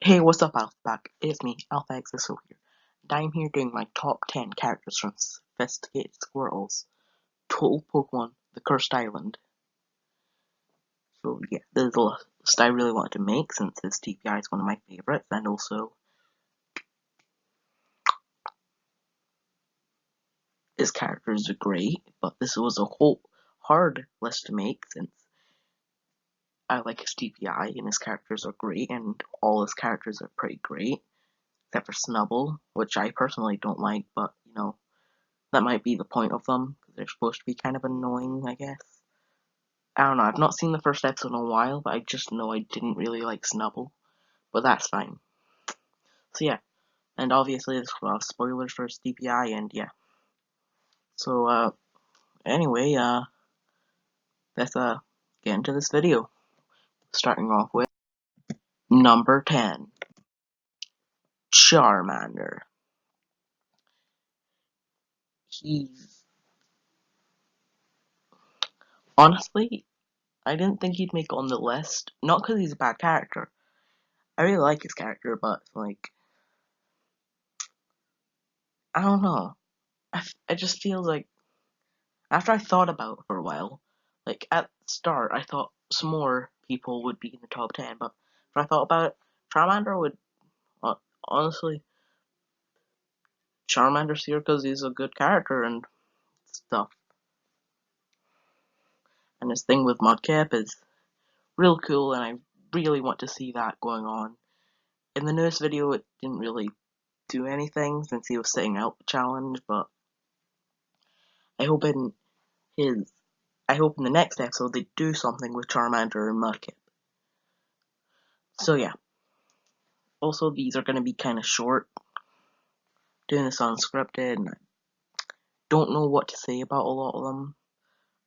Hey, what's up, Alphaback? It's me, Alpha XSO here, and I'm here doing my top 10 characters from Sophisticated Squirtle's Total Pokemon The Cursed Island. So yeah, this is a list I really wanted to make since his TPI is one of my favorites, and also his characters are great, but this was a whole hard list to make since I like his TPI and his characters are great, and all his characters are pretty great, except for Snubble, which I personally don't like, but that might be the point of them, because they're supposed to be kind of annoying, I guess. I don't know, I've not seen the first episode in a while, but I just know I didn't really like Snubble. But that's fine. So yeah, and obviously there's spoilers for his DPI, and yeah. So, anyway, let's, get into this video. Starting off with number 10, Charmander. He's... Honestly, I didn't think he'd make it on the list. Not because he's a bad character. I really like his character, but, like, I don't know. I just feel like, after I thought about it for a while, like, at the start, I thought some more people would be in the top 10, but if I thought about it, Charmander would, honestly, Charmander's here because he's a good character and stuff. And his thing with Mudkip is real cool, and I really want to see that going on. In the newest video, it didn't really do anything since he was sitting out the challenge, but I hope in his, I hope in the next episode they do something with Charmander and Mudkip. So yeah. Also, these are going to be kind of short, doing this unscripted, and I don't know what to say about a lot of them.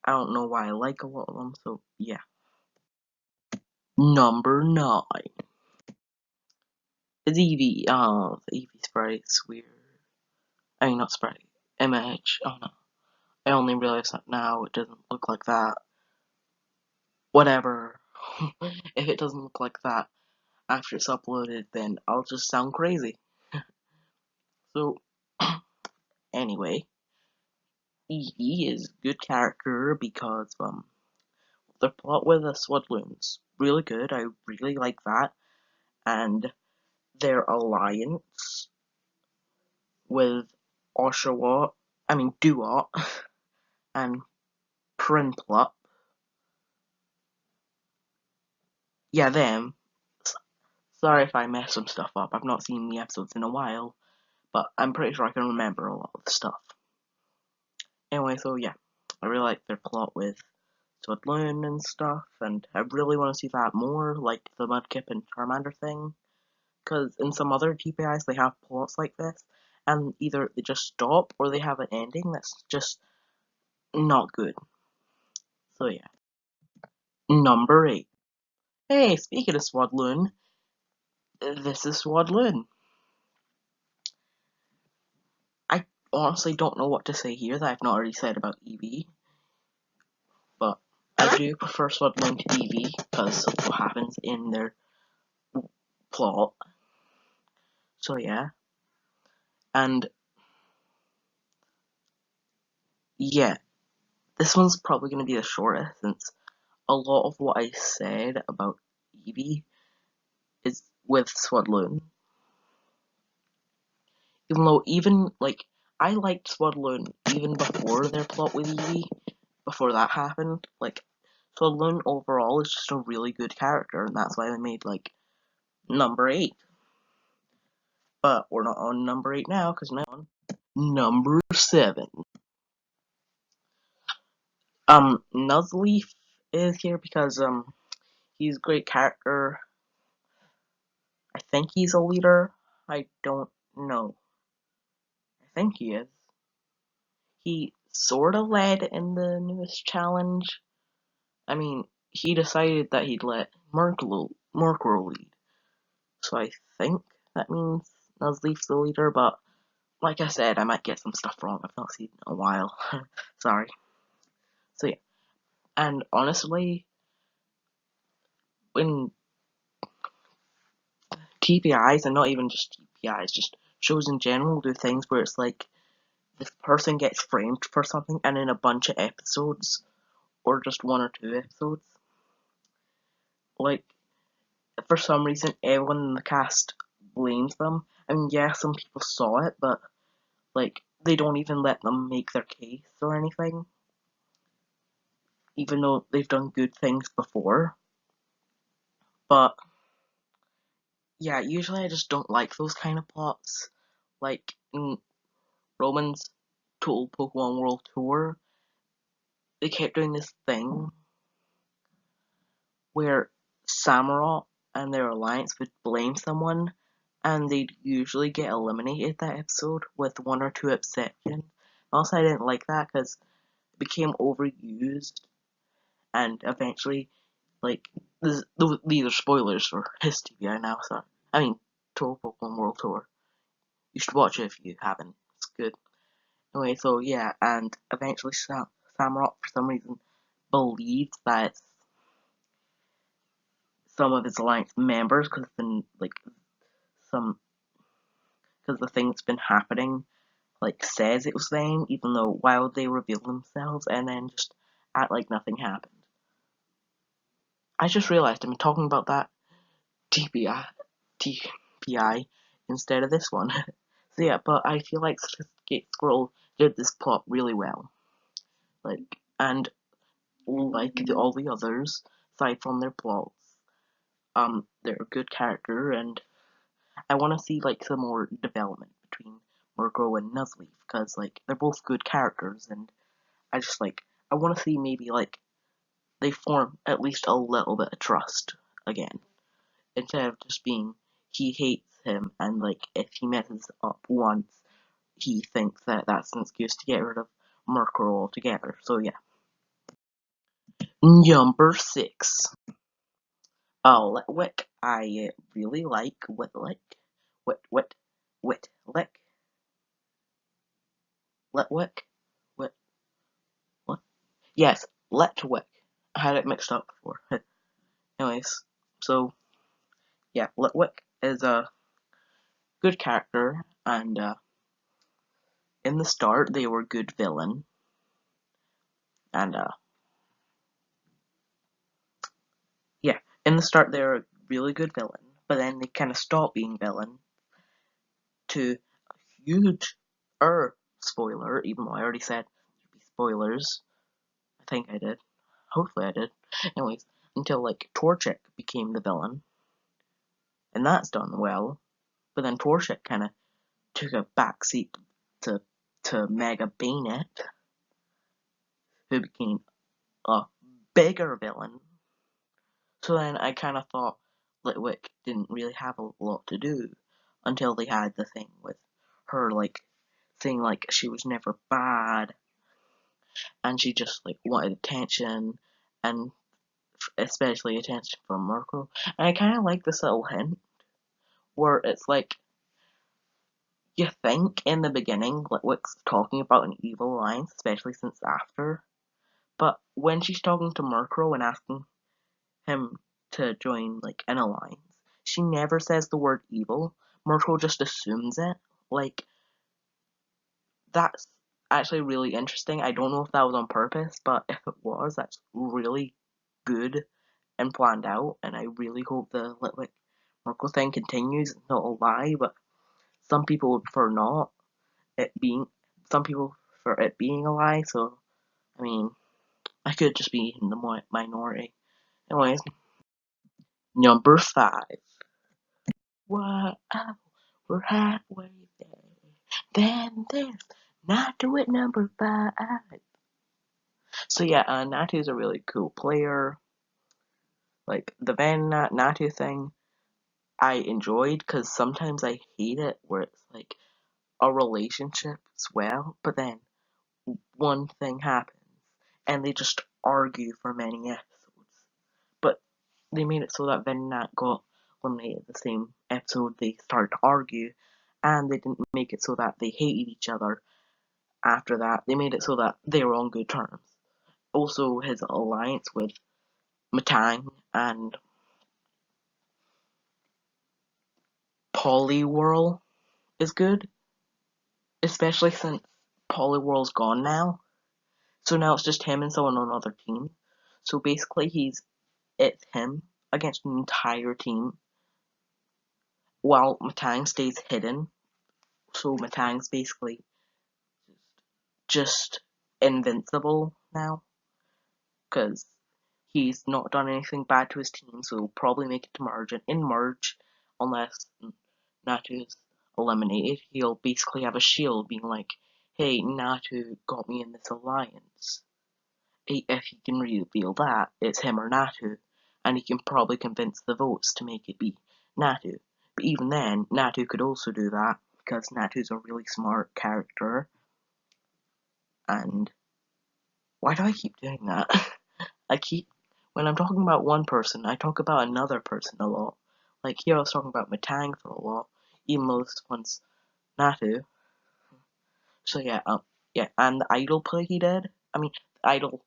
I don't know why I like a lot of them, so yeah. Number 9 is Eevee. Oh, the Eevee sprite's weird. I mean, not sprite, image. Oh no. I only realized that now, it doesn't look like that. Whatever. If it doesn't look like that after it's uploaded, then I'll just sound crazy. So, anyway, Eevee is a good character because, the plot with the Swadloon's really good. I really like that. And their alliance with Oshawott, Duot, and Prinplup. Yeah, them. Sorry if I mess some stuff up. I've not seen the episodes in a while, but I'm pretty sure I can remember a lot of the stuff. Anyway, so yeah, I really like their plot with Swadloon and stuff, and I really want to see that more, like the Mudkip and Charmander thing. Because in some other TPIs they have plots like this, and either they just stop or they have an ending that's just not good. So yeah. Number 8. Hey, speaking of Swadloon, this is Swadloon. I honestly don't know what to say here that I've not already said about Eevee, but I do prefer Swadloon to Eevee because of what happens in their plot. So yeah. And yeah, this one's probably going to be the shortest since a lot of what I said about Eevee is with Swadloon. Even though, I liked Swadloon even before their plot with Eevee, before that happened. Like, Swadloon overall is just a really good character, and that's why they made, number 8. But we're not on number 8 now, because now on number 7. Nuzleaf is here because, he's a great character. I think he's a leader. I don't know. I think he is. He sorta led in the newest challenge. I mean, he decided that he'd let Murkrow lead. So I think that means Nuzleaf's the leader, but like I said, I might get some stuff wrong. I've not seen it in a while. Sorry. So yeah. And honestly, when TPIs, and not even just TPIs, just shows in general do things where it's like this person gets framed for something, and in a bunch of episodes, or just 1 or 2 episodes, like, for some reason, everyone in the cast blames them. I mean, yeah, some people saw it, but, like, they don't even let them make their case or anything, even though they've done good things before. But, yeah, usually I just don't like those kind of plots. Like, in Roman's Total Pokemon World Tour, they kept doing this thing where Samurott and their alliance would blame someone, and they'd usually get eliminated that episode with 1 or 2 exceptions. Also, I didn't like that because it became overused, and eventually, like, these are spoilers for his TBI now, sorry. I mean, Total Pokemon World Tour. You should watch it if you haven't. It's good. Anyway, so yeah, and eventually Samurott, for some reason, believed that some of his alliance members, because then, like, because the thing that's been happening, like, says it was them, even though why would they reveal themselves and then just act like nothing happened? I just realized I'm talking about that TPI instead of this one. So yeah, but I feel like Squirtle did this plot really well. Like, and like all the others, aside from their plots, they're a good character, and I want to see like some more development between Murkrow and Nuzleaf, because like they're both good characters, and I want to see maybe like they form at least a little bit of trust again, instead of just being he hates him, and like if he messes up once, he thinks that that's an excuse to get rid of Murkrow altogether. So yeah. Number 6. Litwick. I really like Whitlick. Whitlick. Litwick. What? What? Yes, Letwick. I had it mixed up before. Anyways, so yeah, Litwick is a good character, and in the start they were a good villain, and yeah, in the start they were a really good villain, but then they kind of stopped being villain to a huge spoiler, even though I already said there'd be spoilers. I think I did. Hopefully I did. Anyways, until like Torchic became the villain, and that's done well. But then Torchic kind of took a backseat to Mega Bayonet, who became a bigger villain. So then I kind of thought Litwick didn't really have a lot to do until they had the thing with her like saying like she was never bad, and she just like wanted attention, and especially attention from Murkrow. And I kind of like this little hint where it's like you think in the beginning Litwick's talking about an evil alliance, especially since after, but when she's talking to Murkrow and asking him to join like an alliance, she never says the word evil. Murkrow just assumes it. Like, that's actually really interesting. I don't know if that was on purpose, but if it was, that's really good and planned out, and I really hope the Litwick Murkrow thing continues. It's not a lie, but some people would prefer not it being. Some people prefer it being a lie. So I mean, I could just be in the minority. Anyways, number 5. Wow, we're halfway there. Then there's Natto at number 5. So yeah, Natto is a really cool player. Like the Vannatta thing, I enjoyed because sometimes I hate it where it's like a relationship as well, but then one thing happens and they just argue for many episodes. But they made it so that Vannatta got eliminated the same episode they started to argue, and they didn't make it so that they hated each other after that. They made it so that they were on good terms. Also, his alliance with Matang and Poliwhirl is good, especially since Poliwhirl's gone now. So now it's just him and someone on another team. So basically it's him against an entire team while Matang stays hidden. So Matang's basically just invincible now because he's not done anything bad to his team, so he'll probably make it to Merge. And in Merge, unless Natu's eliminated, he'll basically have a shield being like, hey, Natu got me in this alliance. If he can reveal that, it's him or Natu, and he can probably convince the votes to make it be Natu. But even then, Natu could also do that, because Natu's a really smart character, and why do I keep doing that? When I'm talking about one person, I talk about another person a lot. Like here I was talking about Matang for a lot, even though this one's Natu. So yeah, and the idol play he did, the idol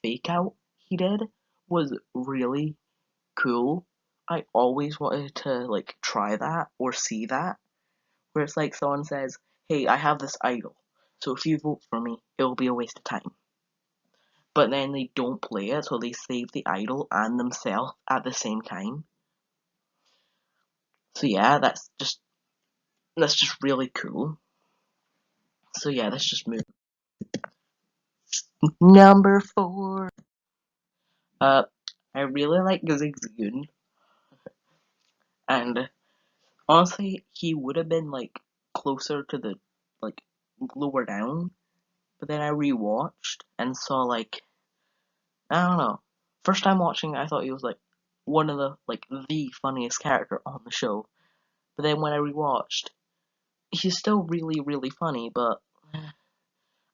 fake out he did was really cool. I always wanted to like try that or see that, where it's like someone says, hey, I have this idol, so if you vote for me, it'll be a waste of time. But then they don't play it, so they save the idol and themselves at the same time. So yeah, that's just really cool. So yeah, let's just move. Number 4. I really like Zigzagoon, and honestly, he would have been like closer to the like lower down, but then I rewatched and saw like I don't know. First time watching, I thought he was like one of the funniest character on the show. But then when I rewatched, he's still really funny. But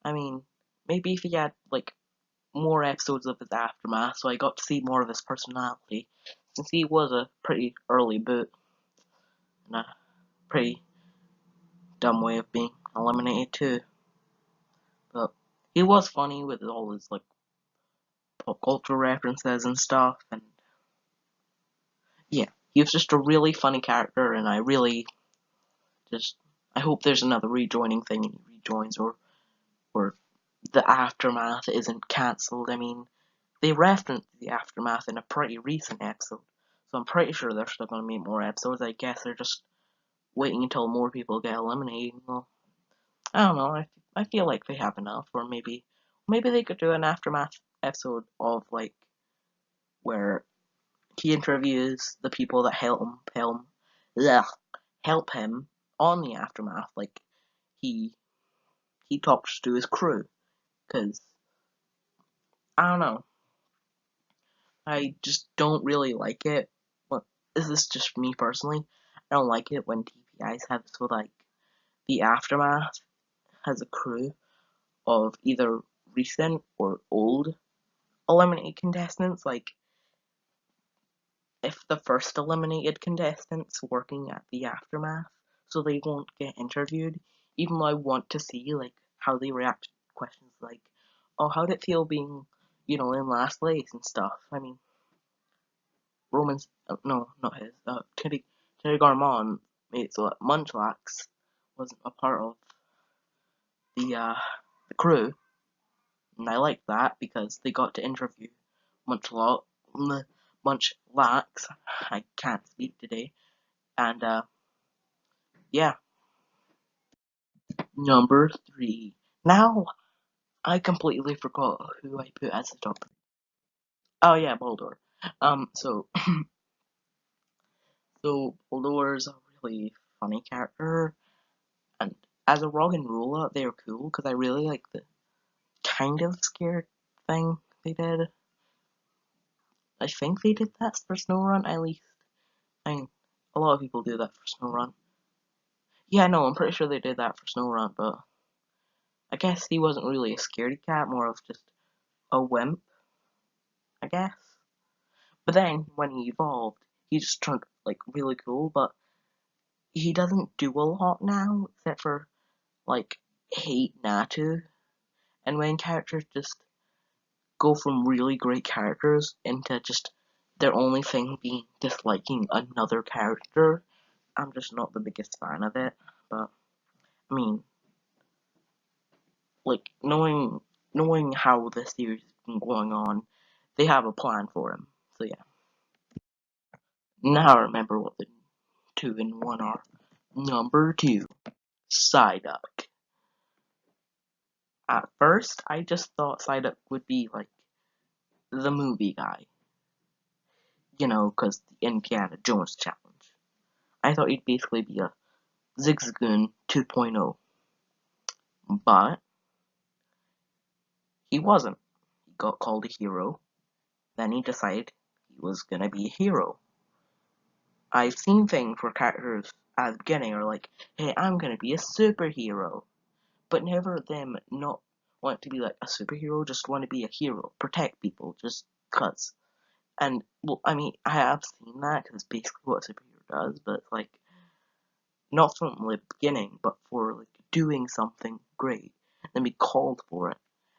I mean, maybe if he had like more episodes of his aftermath, so I got to see more of his personality, since he was a pretty early boot and a pretty dumb way of being eliminated too. But he was funny with all his like pop culture references and stuff, and yeah, he was just a really funny character, and I hope there's another rejoining thing and he rejoins, or the aftermath isn't cancelled. I mean, they referenced the aftermath in a pretty recent episode, so I'm pretty sure they're still going to make more episodes. I guess they're just waiting until more people get eliminated. Well, I don't know. I feel like they have enough, or maybe they could do an aftermath episode of like where he interviews the people that help him on the aftermath. Like he talks to his crew, because I don't know. I just don't really like it. Well, this is just me personally. I don't like it when TPIs have so like the aftermath has a crew of either recent or old eliminated contestants. Like if the first eliminated contestants working at the aftermath, so they won't get interviewed. Even though I want to see like how they react to questions like, "Oh, how did it feel being, in last place and stuff?" I mean, Roman's no, not his. Terry Garmon made it so that Munchlax wasn't a part of the crew, and I liked that because they got to interview Munchlax. Munchlax. I can't speak today, and yeah. Number 3. Now I completely forgot who I put as the top. Oh yeah, Boldor. So Boldor's a really funny character. And as a rock and roller, they're cool because I really like the kind of scared thing they did. I think they did that for SnowRun, at least. I mean, a lot of people do that for SnowRun. Yeah, no, I'm pretty sure they did that for SnowRun, but I guess he wasn't really a scaredy cat, more of just a wimp, I guess. But then, when he evolved, he just turned, like, really cool, but he doesn't do a lot now, except for, like, hate Natu. And when characters just go from really great characters into just their only thing being disliking another character, I'm just not the biggest fan of it, but, I mean, like, knowing how this series has been going on, they have a plan for him, so yeah. Now I remember what the 2 and 1 are. Number 2, Psyduck. At first, I just thought Psyduck would be, like, the movie guy. You know, because the Indiana Jones challenge. I thought he'd basically be a Zigzagoon 2.0. But he wasn't. He got called a hero. Then he decided he was gonna be a hero. I've seen things where characters at the beginning are like, hey, I'm gonna be a superhero. But never them not want to be like a superhero, just want to be a hero. Protect people, just cuz. And, well, I mean, I have seen that, because it's basically what a superhero does, but, like, not from the beginning, but for, like, doing something great, and be called for it,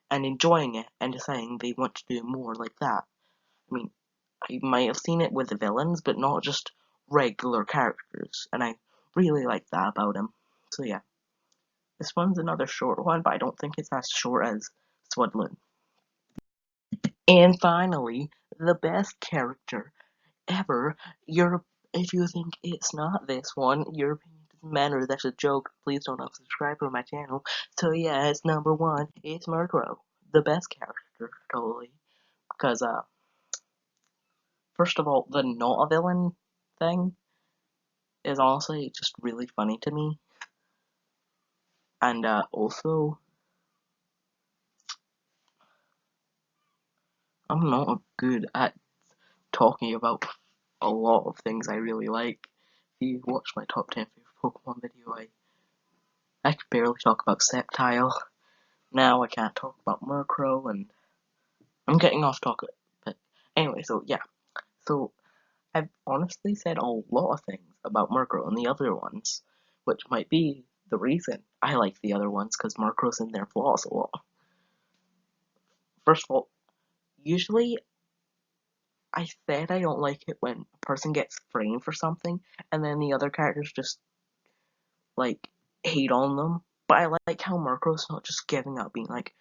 and enjoying it, and deciding they want to do more like that. I mean, I might have seen it with the villains, but not just regular characters, and I really like that about him. So yeah, this one's another short one, but I don't think it's as short as Squirtle. And finally, the best character ever. If you think it's not this one, your opinion doesn't matter. That's a joke. Please don't unsubscribe to my channel. So yeah, it's number 1. It's Murkrow, the best character, totally. Because first of all, the not a villain thing is honestly just really funny to me. And also, I'm not good at talking about a lot of things I really like. If you watch my top 10 favorite Pokemon video, I could barely talk about Sceptile. Now I can't talk about Murkrow, and I'm getting off topic. But anyway, so yeah. So I've honestly said a lot of things about Murkrow and the other ones, which might be the reason I like the other ones, because Murkrow's in their flaws a lot. First of all, usually I said I don't like it when a person gets framed for something, and then the other characters just, like, hate on them. But I like how Murkrow's not just giving up, being like,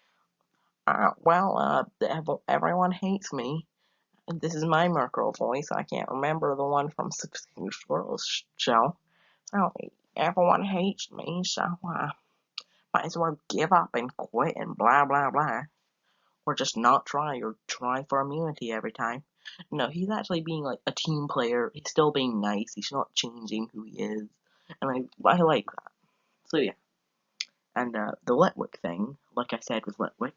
everyone hates me. And this is my Murkrow voice. I can't remember the one from Squirtle's show. So, everyone hates me, so might as well give up and quit and blah blah blah. Or just not try, or try for immunity every time. No, he's actually being like a team player. He's still being nice. He's not changing who he is. And I like that. So yeah. And the Litwick thing, like I said with Litwick,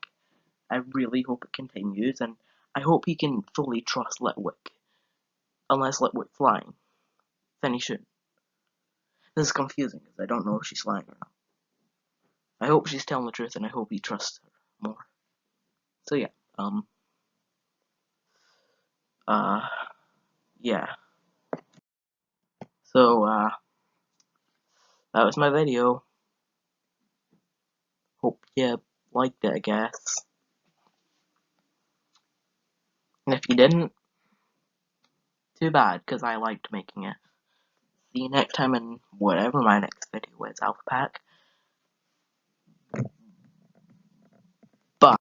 I really hope it continues, and I hope he can fully trust Litwick. Unless Litwick's lying. Then he shouldn't. This is confusing, because I don't know if she's lying or not. I hope she's telling the truth, and I hope he trusts her more. So yeah, yeah. So, that was my video. Hope you liked it, I guess. And if you didn't, too bad, because I liked making it. See you next time in whatever my next video is, Alpha Pack. Bye.